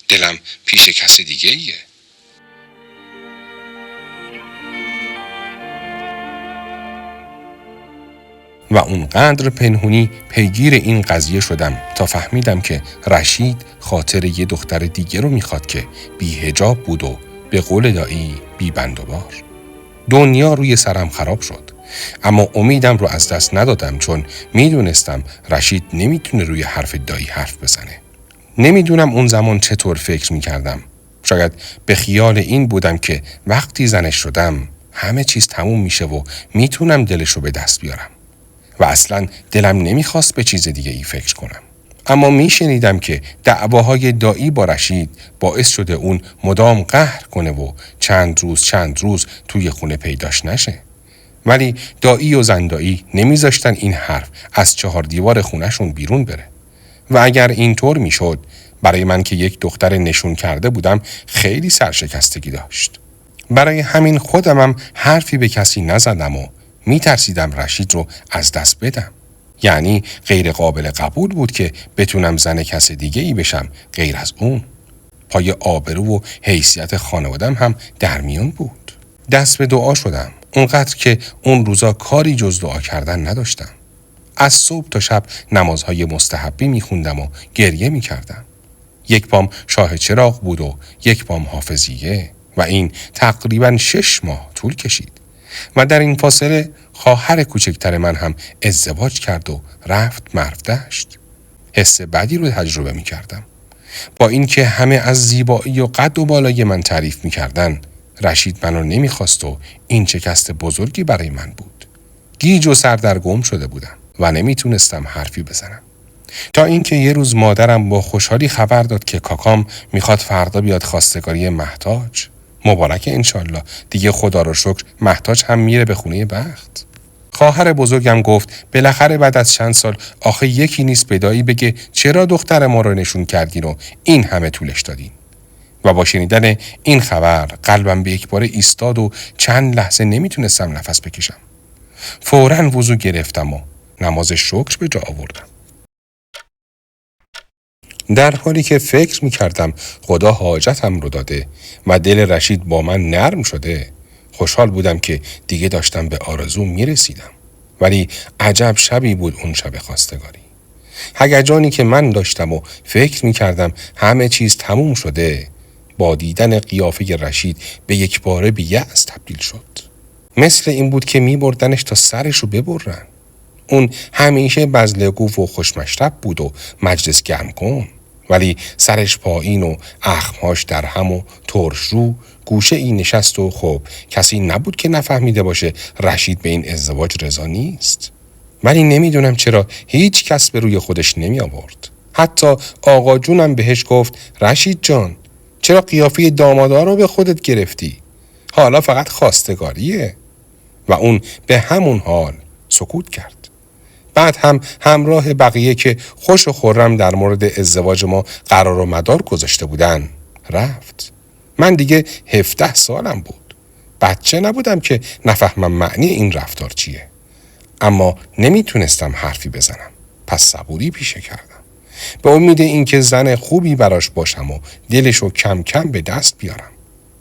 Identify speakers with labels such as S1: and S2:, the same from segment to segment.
S1: دلم پیش کس دیگه ایه. و اونقدر پنهونی پیگیر این قضیه شدم تا فهمیدم که رشید خاطر یه دختر دیگه رو میخواد که بی حجاب بود و به قول دایی بی بند و بار. دنیا روی سرم خراب شد، اما امیدم رو از دست ندادم، چون میدونستم رشید نمیتونه روی حرف دایی حرف بزنه. نمیدونم اون زمان چطور فکر میکردم. شاید به خیال این بودم که وقتی زنش شدم همه چیز تموم میشه و میتونم دلشو به دست بیارم. و اصلا دلم نمیخواست به چیز دیگه ای فکر کنم. اما میشنیدم که دعواهای دایی با رشید باعث شده اون مدام قهر کنه و چند روز توی خونه پیداش نشه. ولی دایی و زندایی نمیذاشتن این حرف از 4 دیوار خونهشون بیرون بره. و اگر اینطور میشد، برای من که یک دختر نشون کرده بودم خیلی سرشکستگی داشت. برای همین خودمم حرفی به کسی نزدم و میترسیدم رشید رو از دست بدم. یعنی غیر قابل قبول بود که بتونم زن کس دیگه ای بشم غیر از اون. پای آبرو و حیثیت خانوادم هم در میان بود. دست به دعا شدم، اونقدر که اون روزا کاری جز دعا کردن نداشتم. از صبح تا شب نمازهای مستحبی میخوندم و گریه میکردم. یک پام شاه چراغ بود و یک پام حافظیه و این تقریباً 6 ماه طول کشید. و در این فاصله خواهر کوچکتر من هم ازدواج کرد و رفت مرو دشت. حس بدی رو تجربه می کردم. با اینکه همه از زیبایی و قد و بالای من تعریف می کردن، رشید منو نمی خواست و این شکست بزرگی برای من بود. گیج و سردرگم شده بودم و نمی تونستم حرفی بزنم. تا اینکه یه روز مادرم با خوشحالی خبر داد که کاکام میخواد فردا بیاد خواستگاری مهتاج. مبارک انشالله، دیگه خدا رو شکر مهتاج هم میره به خونه بخت. خواهر بزرگم گفت بالاخره بعد از چند سال آخه یکی نیست به دایی بگه چرا دختر ما رو نشون کردین و این همه طولش دادین. و با شنیدن این خبر قلبم به یک بار ایستاد و چند لحظه نمیتونستم نفس بکشم. فوراً وضو گرفتم و نماز شکر به جا آوردم. در حالی که فکر می‌کردم خدا حاجتم رو داده و دل رشید با من نرم شده، خوشحال بودم که دیگه داشتم به آرزو میرسیدم. ولی عجب شبی بود اون شب خواستگاری. هیجانی که من داشتم و فکر می‌کردم همه چیز تموم شده، با دیدن قیافه رشید به یک باره به یأس تبدیل شد. مثل این بود که می‌بردنش تا سرش رو ببرن. اون همیشه بزلگو و خوشمشرب بود و مجلس گرم کن، ولی سرش پایین و اخمهاش در هم و ترش رو گوشه ای نشست و خب کسی نبود که نفهمیده باشه رشید به این ازدواج رضا نیست. ولی نمیدونم چرا هیچ کس به روی خودش نمی آورد. حتی آقا جونم بهش گفت رشید جان، چرا قیافه دامادا رو به خودت گرفتی؟ حالا فقط خواستگاریه. و اون به همون حال سکوت کرد. بعد هم همراه بقیه که خوش و خرم در مورد ازدواج ما قرار و مدار گذاشته بودن رفت. من دیگه 17 سالم بود. بچه نبودم که نفهمم معنی این رفتار چیه. اما نمیتونستم حرفی بزنم. پس صبوری پیشه کردم. به امید اینکه زن خوبی براش باشم و دلشو کم کم به دست بیارم.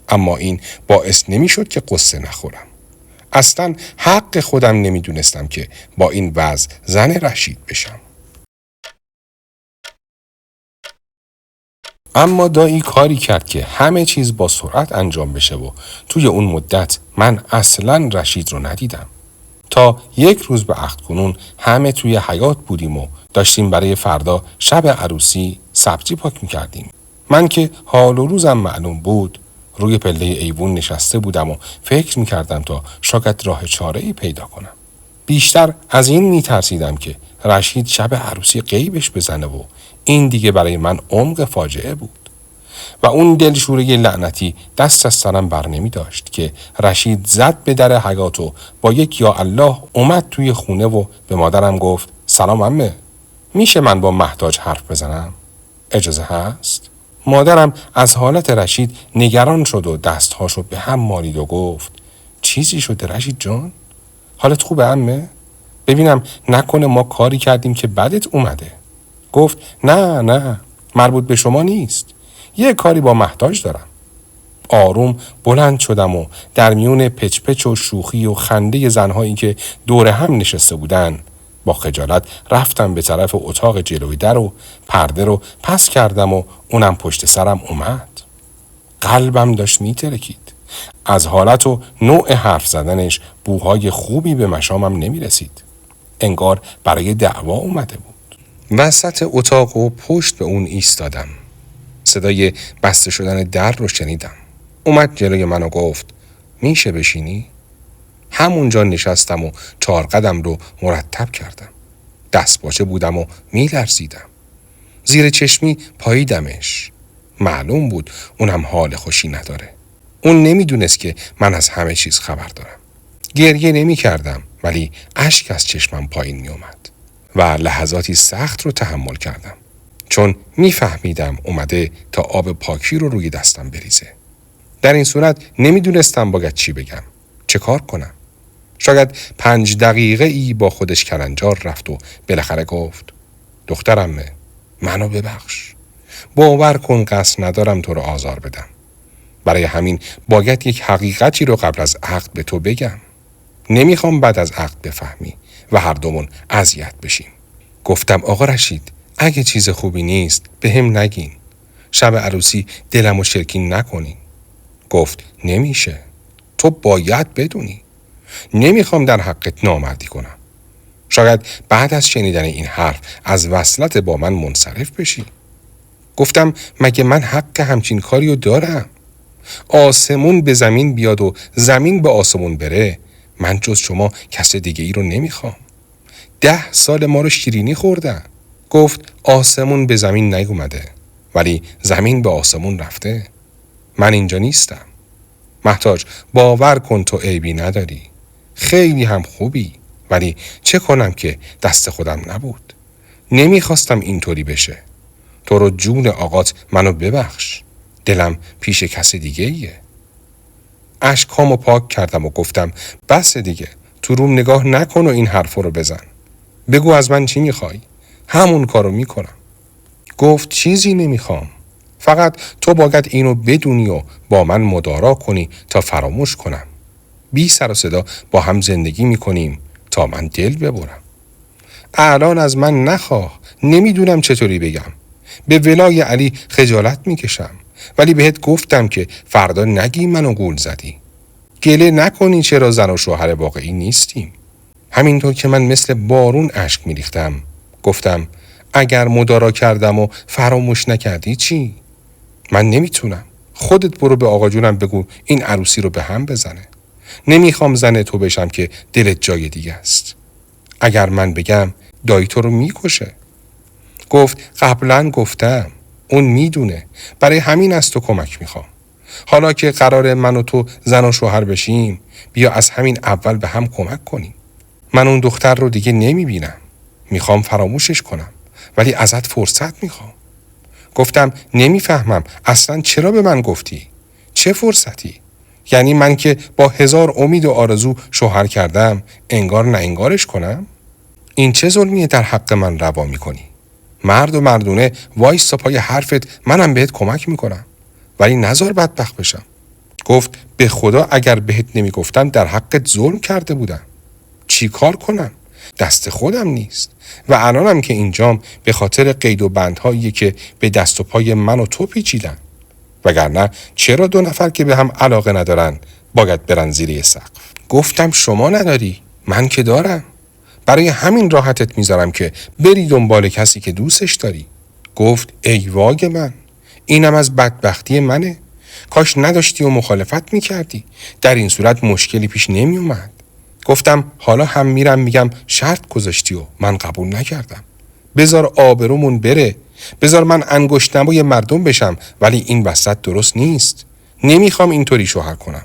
S1: اما این باعث نمیشد که قصه نخورم. اصلا حق خودم نمیدونستم که با این وضع زن رشید بشم. اما دایی کاری کرد که همه چیز با سرعت انجام بشه و توی اون مدت من اصلا رشید رو ندیدم. تا یک روز به عقد کنون همه توی حیاط بودیم و داشتیم برای فردا شب عروسی سبزی پاک میکردیم. من که حال و روزم معلوم بود روی پله ایوون نشسته بودم و فکر میکردم تا شاید راه چاره‌ای پیدا کنم. بیشتر از این میترسیدم که رشید شب عروسی غیبش بزنه و این دیگه برای من عمق فاجعه بود. و اون دلشوره لعنتی دست از سرم بر نمی داشت که رشید زد به در حیاط و با یک یا الله اومد توی خونه و به مادرم گفت سلام عمه، میشه من با مهتاج حرف بزنم؟ اجازه هست؟ مادرم از حالت رشید نگران شد و دستهاشو به هم مالید و گفت چیزی شده رشید جان؟ حالت خوبه عمه؟ ببینم نکنه ما کاری کردیم که بدت اومده. گفت نه مربوط به شما نیست. یه کاری با محتاج دارم. آروم بلند شدم و در میون پچ پچ و شوخی و خنده زنهایی که دور هم نشسته بودن با خجالت رفتم به طرف اتاق جلوی در و پرده رو پس کردم و اونم پشت سرم اومد. قلبم داشت میترکید. از حالت و نوع حرف زدنش بوهای خوبی به مشامم نمیرسید. انگار برای دعوا اومده بود. وسط اتاق و پشت به اون ایستادم. صدای بسته شدن در رو شنیدم. اومد جلوی من و گفت میشه بشینی؟ همونجا نشستم و 4 قدم رو مرتب کردم. دستپاچه بودم و میلرزیدم. زیر چشمی پاییدمش. معلوم بود اونم حال خوشی نداره. اون نمیدونست که من از همه چیز خبر دارم. گریه نمی کردم ولی اشک از چشمم پایین می اومد و لحظاتی سخت رو تحمل کردم چون میفهمیدم اومده تا آب پاکی رو روی دستم بریزه. در این صورت نمیدونستم باید چی بگم، چه کار کنم. شاید 5 دقیقه ای با خودش کلنجار رفت و بالاخره گفت دخترمه منو ببخش. باور کن قصد ندارم تو رو آزار بدم. برای همین باید یک حقیقتی رو قبل از عقد به تو بگم. نمیخوام بعد از عقد بفهمی و هر دومون اذیت بشیم. گفتم آقا رشید اگه چیز خوبی نیست به هم نگین. شب عروسی دلمو شرکین نکنین. گفت نمیشه. تو باید بدونی. نمیخوام در حقت نامردی کنم. شاید بعد از شنیدن این حرف از وصلت با من منصرف بشی. گفتم مگه من حق همچین کاریو دارم؟ آسمون به زمین بیاد و زمین به آسمون بره من جز شما کس دیگه ای رو نمیخوام. 10 سال ما رو شیرینی خوردن. گفت آسمون به زمین نیومده ولی زمین به آسمون رفته. من اینجا نیستم. محتاج باور کن تو عیبی نداری. خیلی هم خوبی ولی چه کنم که دست خودم نبود. نمیخواستم اینطوری بشه. تو رو جون آقات منو ببخش. دلم پیش کس دیگه ایه. اشکامو پاک کردم و گفتم بس دیگه تو روم نگاه نکن و این حرفو رو بزن. بگو از من چی میخوای؟ همون کارو میکنم. گفت چیزی نمیخوام. فقط تو باید اینو بدونی و با من مدارا کنی تا فراموش کنم. بی سر و صدا با هم زندگی میکنیم تا من دل ببرم. الان از من نخواه. نمیدونم چطوری بگم. به ولای علی خجالت میکشم ولی بهت گفتم که فردا نگی منو گول زدی. گله نکنی چرا زن و شوهر واقعی نیستیم. همینطور که من مثل بارون اشک میریختم گفتم اگر مدارا کردم و فراموش نکردی چی؟ من نمیتونم. خودت برو به آقا جونم بگو این عروسی رو به هم بزنه. نمیخوام زن تو بشم که دلت جای دیگه است. اگر من بگم دایی تو رو میکشه. گفت قبلا گفتم. اون میدونه. برای همین از تو کمک میخوام. حالا که قراره من و تو زن و شوهر بشیم بیا از همین اول به هم کمک کنیم. من اون دختر رو دیگه نمیبینم. میخوام فراموشش کنم ولی ازت فرصت میخوام. گفتم نمیفهمم اصلا چرا به من گفتی؟ چه فرصتی؟ یعنی من که با 1000 امید و آرزو شوهر کردم انگار نه انگارش کنم؟ این چه ظلمیه در حق من روا میکنی؟ مرد و مردونه وایستا پای حرفت منم بهت کمک میکنم ولی نذار بدبخت بشم. گفت به خدا اگر بهت نمیگفتم در حقت ظلم کرده بودم. چی کار کنم؟ دست خودم نیست و الانم که اینجام به خاطر قید و بندهایی که به دست و پای من و تو پیچیدن. وگرنه چرا 2 نفر که به هم علاقه ندارن باید برن زیر سقف؟ گفتم شما نداری من که دارم. برای همین راحتت میذارم که بری دنبال کسی که دوستش داری. گفت ای واگ من، اینم از بدبختی منه. کاش نداشتی و مخالفت میکردی. در این صورت مشکلی پیش نمی اومد. گفتم حالا هم میرم میگم شرط گذاشتی و من قبول نکردم. بذار آبرومون بره. بذار من انگشت نمای مردم بشم ولی این وسط درست نیست. نمیخوام اینطوری شوهر کنم.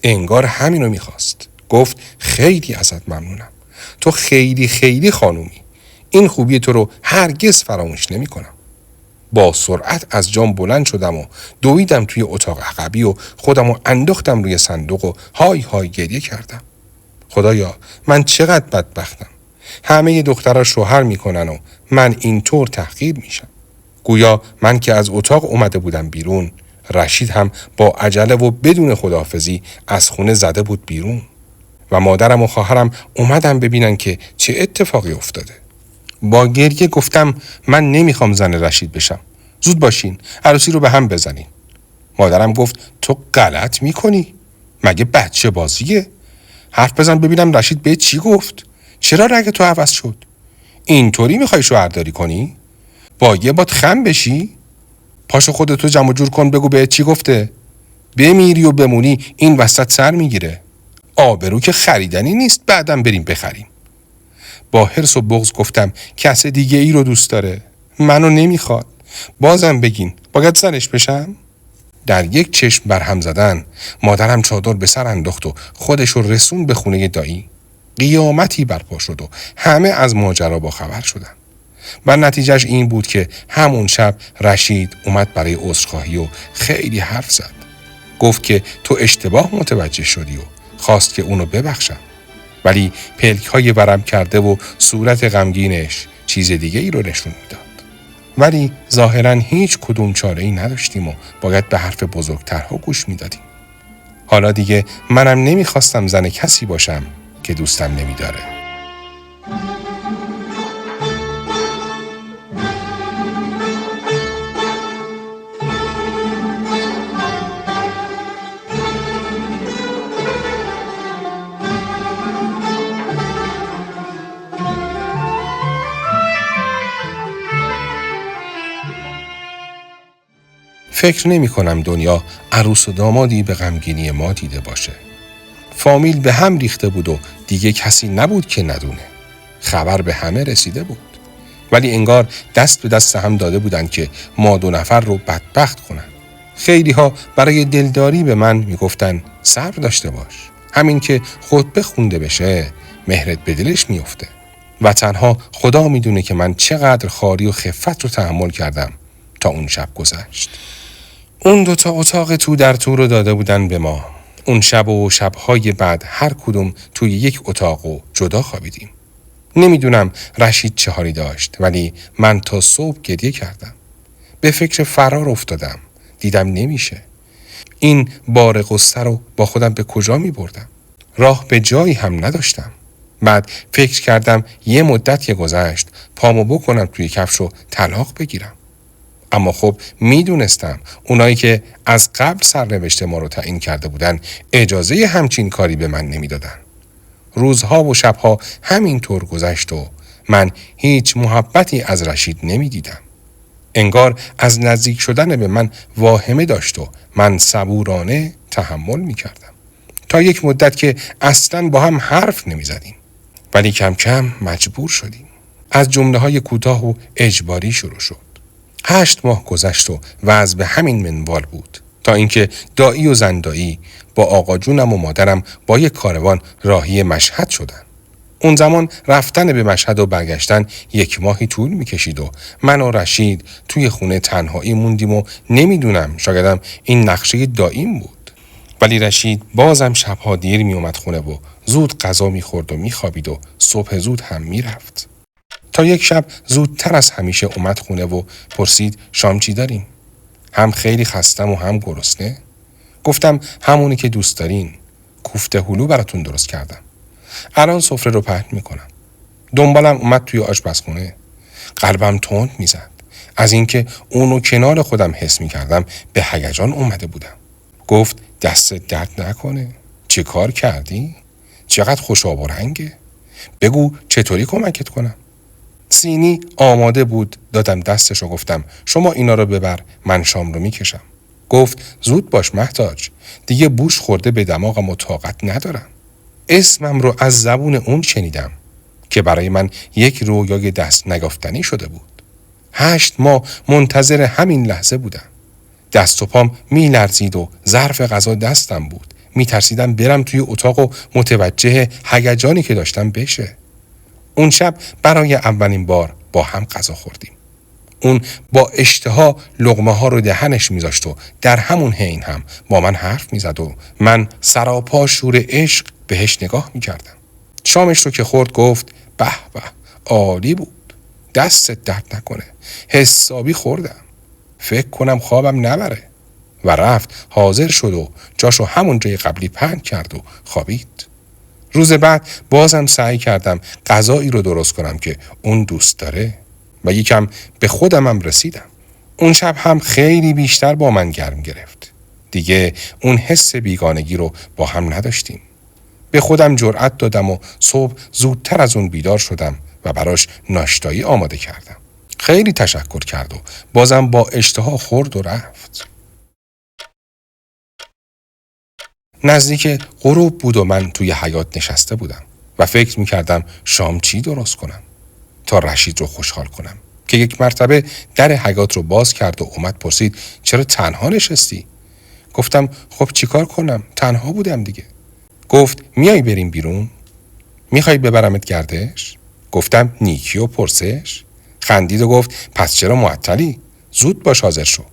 S1: انگار همینو میخواست. گفت خیلی ازت ممنونم. تو خیلی خیلی خانومی. این خوبی تو رو هرگز فراموش نمی کنم. با سرعت از جام بلند شدم و دویدم توی اتاق عقبی و خودم رو انداختم روی صندوق و های های گریه کردم. خدایا من چقدر بدبختم. همه دخترها شوهر میکنن و من اینطور تحقیر میشم. گویا من که از اتاق اومده بودم بیرون، رشید هم با عجله و بدون خداحافظی از خونه زده بود بیرون و مادرم و خواهرم اومدن ببینن که چه اتفاقی افتاده. با گریه گفتم من نمیخوام زن رشید بشم. زود باشین، عروسی رو به هم بزنین. مادرم گفت تو غلط میکنی؟ مگه بچه بازیه؟ حرف بزن ببینم رشید به چی گفت؟ چرا رگ تو عوض شد؟ اینطوری میخوای شوهرداری کنی؟ با یه باد خم بشی؟ پاشو خودتو جمع جور کن، بگو به چی گفته؟ بمیری و بمونی این وسط سر میگیره. آبرو که خریدنی نیست بعدم بریم بخریم. با حرص و بغض گفتم کس دیگه ای رو دوست داره، منو نمیخواد. بازم بگین باید زنش بشم؟ در یک چشم برهم زدن مادرم چادر به سر انداخت و خودش رو رسون به خونه دایی. قیامتی برپا شد و همه از ماجرا با خبر شدن و نتیجهش این بود که همون شب رشید اومد برای عذرخواهی و خیلی حرف زد. گفت که تو اشتباه متوجه شدی و خواست که اونو ببخشم، ولی پلک‌های ورم کرده و صورت غمگینش چیز دیگه ای رو نشون میداد. ولی ظاهراً هیچ کدوم چاره ای نداشتیم و باید به حرف بزرگترها گوش میدادیم. حالا دیگه منم نمیخواستم زن کسی باشم که دوستم نمیداره. فکر نمی کنم دنیا عروس و دامادی به غمگینی ما دیده باشه. فامیل به هم ریخته بود و دیگه کسی نبود که ندونه. خبر به همه رسیده بود. ولی انگار دست به دست هم داده بودن که ما دو نفر رو بدبخت کنن. خیلی ها برای دلداری به من میگفتن صبر داشته باش. همین که خطبه خونده بشه مهرت به دلش میفته. و تنها خدا میدونه که من چقدر خواری و خفت رو تحمل کردم تا اون شب گذشت. اون دوتا اتاق تو در تو رو داده بودن به ما. اون شب و شبهای بعد هر کدوم توی یک اتاق و جدا خوابیدیم. نمیدونم رشید چه حالی داشت، ولی من تا صبح گریه کردم. به فکر فرار افتادم. دیدم نمیشه. این بار غصه رو با خودم به کجا می بردم؟ راه به جایی هم نداشتم. بعد فکر کردم یه مدت که گذشت پامو بکنم توی کفش و طلاق بگیرم. اما خب میدونستم اونایی که از قبل سرنوشت ما رو تعیین کرده بودن اجازه همچین کاری به من نمیدادن. روزها و شبها همینطور گذشت و من هیچ محبتی از رشید نمیدیدم. انگار از نزدیک شدن به من واهمه داشت و من صبورانه تحمل میکردم. تا یک مدت که اصلاً با هم حرف نمیزدیم. ولی کم کم مجبور شدیم. از جمله‌های کوتاه و اجباری شروع شد. 8 ماه گذشت و وضع به همین منوال بود تا اینکه دایی و زندایی با آقا جونم و مادرم با یک کاروان راهی مشهد شدن. اون زمان رفتن به مشهد و برگشتن 1 ماهی طول میکشید و من و رشید توی خونه تنهایی موندیم و نمیدونم شایدم این نقشه داییم بود. ولی رشید بازم شبها دیر میومد خونه و زود غذا میخورد و میخوابید و صبح زود هم میرفت. تا یک شب زودتر از همیشه اومد خونه و پرسید شام چی داریم؟ هم خیلی خستم و هم گرسنه. گفتم همونی که دوست دارین، کوفته هلو براتون درست کردم. الان سفره رو پهن میکنم. دنبالم اومد توی آشپزخونه. قلبم تند میزد. از اینکه اونو کنار خودم حس میکردم به هیجان اومده بودم. گفت دست درد نکنه. چه کار کردی؟ چقدر خوشاب و رنگه؟ بگو چطوری کمکت کنم؟ سینی آماده بود. دادم دستش و گفتم شما اینا رو ببر، من شام رو میکشم. گفت زود باش مهتاج، دیگه بوش خورده به دماغم و طاقت ندارم. اسمم رو از زبون اون شنیدم که برای من یک رویای دست نگفتنی شده بود. 8 ماه منتظر همین لحظه بودم. دست و پام میلرزید و ظرف غذا دستم بود. میترسیدم برم توی اتاق و متوجه هیجانی که داشتم بشه. اون شب برای اولین بار با هم غذا خوردیم. اون با اشتها لقمه ها رو دهنش میذاشت و در همون حین هم با من حرف میزد و من سراپا شور عشق بهش نگاه میکردم. شامش رو که خورد گفت به به عالی بود. دستت درد نکنه. حسابی خوردم. فکر کنم خوابم نبره. و رفت حاضر شد و جاشو همون جای قبلی پهن کرد و خوابید. روز بعد بازم سعی کردم غذایی رو درست کنم که اون دوست داره و یکم به خودمم رسیدم. اون شب هم خیلی بیشتر با من گرم گرفت. دیگه اون حس بیگانگی رو با هم نداشتیم. به خودم جرأت دادم و صبح زودتر از اون بیدار شدم و براش ناشتایی آماده کردم. خیلی تشکر کرد و بازم با اشتها خورد و رفت. نزدیک غروب بود و من توی حیاط نشسته بودم و فکر میکردم شام چی درست کنم تا رشید رو خوشحال کنم که یک مرتبه در حیاط رو باز کرد و اومد پرسید چرا تنها نشستی؟ گفتم خب چیکار کنم؟ تنها بودم دیگه. گفت میای بریم بیرون؟ میخوای ببرمت گردش؟ گفتم نیکی و پرسش؟ خندید و گفت پس چرا معطلی؟ زود باش حاضر شو.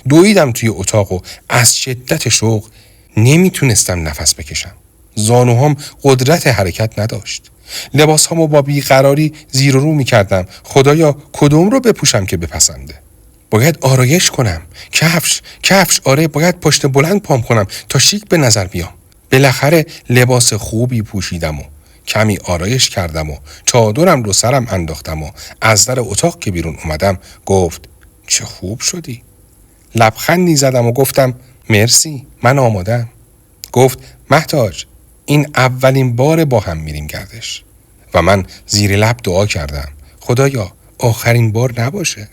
S1: دویدم توی اتاق و از شدت شوق نمیتونستم نفس بکشم. زانوهام قدرت حرکت نداشت. لباسهامو با بیقراری زیر و رو میکردم. خدایا کدوم رو بپوشم که بپسنده؟ باید آرایش کنم. کفش آره، باید پشت بلند پام کنم تا شیک به نظر بیام. بالاخره لباس خوبی پوشیدم و کمی آرایش کردم و چادرم رو سرم انداختم و از در اتاق که بیرون اومدم گفت چه خوب شدی. لبخندی زدم و گفتم مرسی، من آمادم. گفت مهتاج این اولین بار با هم میریم گردش. و من زیر لب دعا کردم خدایا آخرین بار نباشه.